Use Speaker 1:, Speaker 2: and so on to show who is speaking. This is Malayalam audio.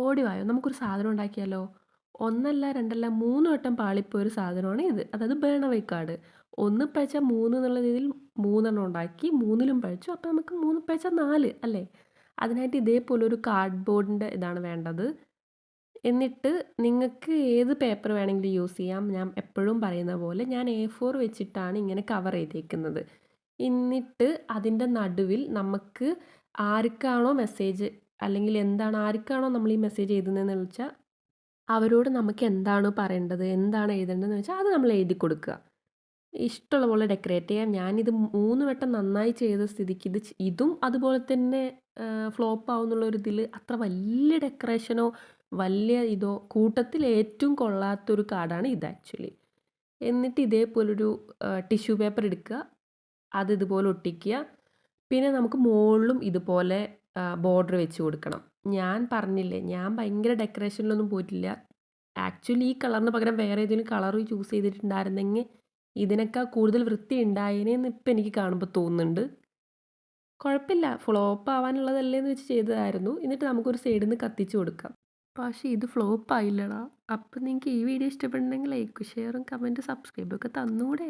Speaker 1: ഓടി വായോ നമുക്കൊരു സാധനം ഉണ്ടാക്കിയാലോ? 1 അല്ല 2 അല്ല 3 വട്ടം പാളിപ്പോയ ഒരു സാധനമാണ് ഇത്. അതായത് ബേണവൈ കാർഡ്. 1 പിഴച്ചാ 3 എന്നുള്ള രീതിയിൽ 3 എണ്ണം ഉണ്ടാക്കി. 3ലും പിഴച്ചു. അപ്പോൾ നമുക്ക് 3 പിഴച്ചാ 4 അല്ലേ? അതിനായിട്ട് ഇതേപോലൊരു കാർഡ്ബോർഡിൻ്റെ ഇതാണ് വേണ്ടത്. എന്നിട്ട് നിങ്ങൾക്ക് ഏത് പേപ്പർ വേണമെങ്കിലും യൂസ് ചെയ്യാം. ഞാൻ എപ്പോഴും പറയുന്ന പോലെ ഞാൻ A4 വെച്ചിട്ടാണ് ഇങ്ങനെ കവർ ചെയ്തേക്കുന്നത്. എന്നിട്ട് അതിൻ്റെ നടുവിൽ നമുക്ക് ആർക്കാണോ മെസ്സേജ് അല്ലെങ്കിൽ എന്താണ് ആർക്കാണോ നമ്മൾ ഈ മെസ്സേജ് എഴുതുന്നതെന്ന് വെച്ചാൽ അവരോട് നമുക്ക് എന്താണ് പറയേണ്ടത്, എന്താണ് എഴുതേണ്ടതെന്ന് വെച്ചാൽ അത് നമ്മൾ എഴുതി കൊടുക്കുക. ഇഷ്ടമുള്ള പോലെ ഡെക്കറേറ്റ് ചെയ്യാം. ഞാനിത് 3 വട്ടം നന്നായി ചെയ്ത സ്ഥിതിക്ക് ഇതും അതുപോലെ തന്നെ ഫ്ലോപ്പ് ആവുമെന്നുള്ള ഇതിൽ അത്ര വലിയ ഡെക്കറേഷനോ വലിയ ഇതോ കൂട്ടത്തിൽ ഏറ്റവും കൊള്ളാത്തൊരു കാർഡാണ് ഇത് ആക്ച്വലി. എന്നിട്ട് ഇതേപോലൊരു ടിഷ്യൂ പേപ്പർ എടുക്കുക. അത് ഇതുപോലെ ഒട്ടിക്കുക. പിന്നെ നമുക്ക് മുകളിലും ഇതുപോലെ ബോർഡർ വെച്ച് കൊടുക്കണം. ഞാൻ പറഞ്ഞില്ലേ, ഞാൻ ഭയങ്കര ഡെക്കറേഷനിലൊന്നും പോയിട്ടില്ല. ആക്ച്വലി ഈ കളറിന് പകരം വേറെ ഏതെങ്കിലും കളർ ചൂസ് ചെയ്തിട്ടുണ്ടായിരുന്നെങ്കിൽ ഇതിനേക്കാൾ കൂടുതൽ വൃത്തി ഉണ്ടായേനേന്ന് ഇപ്പം എനിക്ക് കാണുമ്പോൾ തോന്നുന്നുണ്ട്. കുഴപ്പമില്ല, ഫ്ലോപ്പ് ആവാനുള്ളതല്ലേ എന്ന് വെച്ച് ചെയ്തതായിരുന്നു. എന്നിട്ട് നമുക്കൊരു സൈഡിൽ നിന്ന് കത്തിച്ച് കൊടുക്കാം. പക്ഷേ ഇത് ഫ്ലോപ്പ് ആയില്ലടാ. അപ്പം നിങ്ങൾക്ക് ഈ വീഡിയോ ഇഷ്ടപ്പെട്ടുണ്ടെങ്കിൽ ലൈക്ക് ഷെയറും കമൻറ്റും സബ്സ്ക്രൈബൊക്കെ തന്നൂടെ?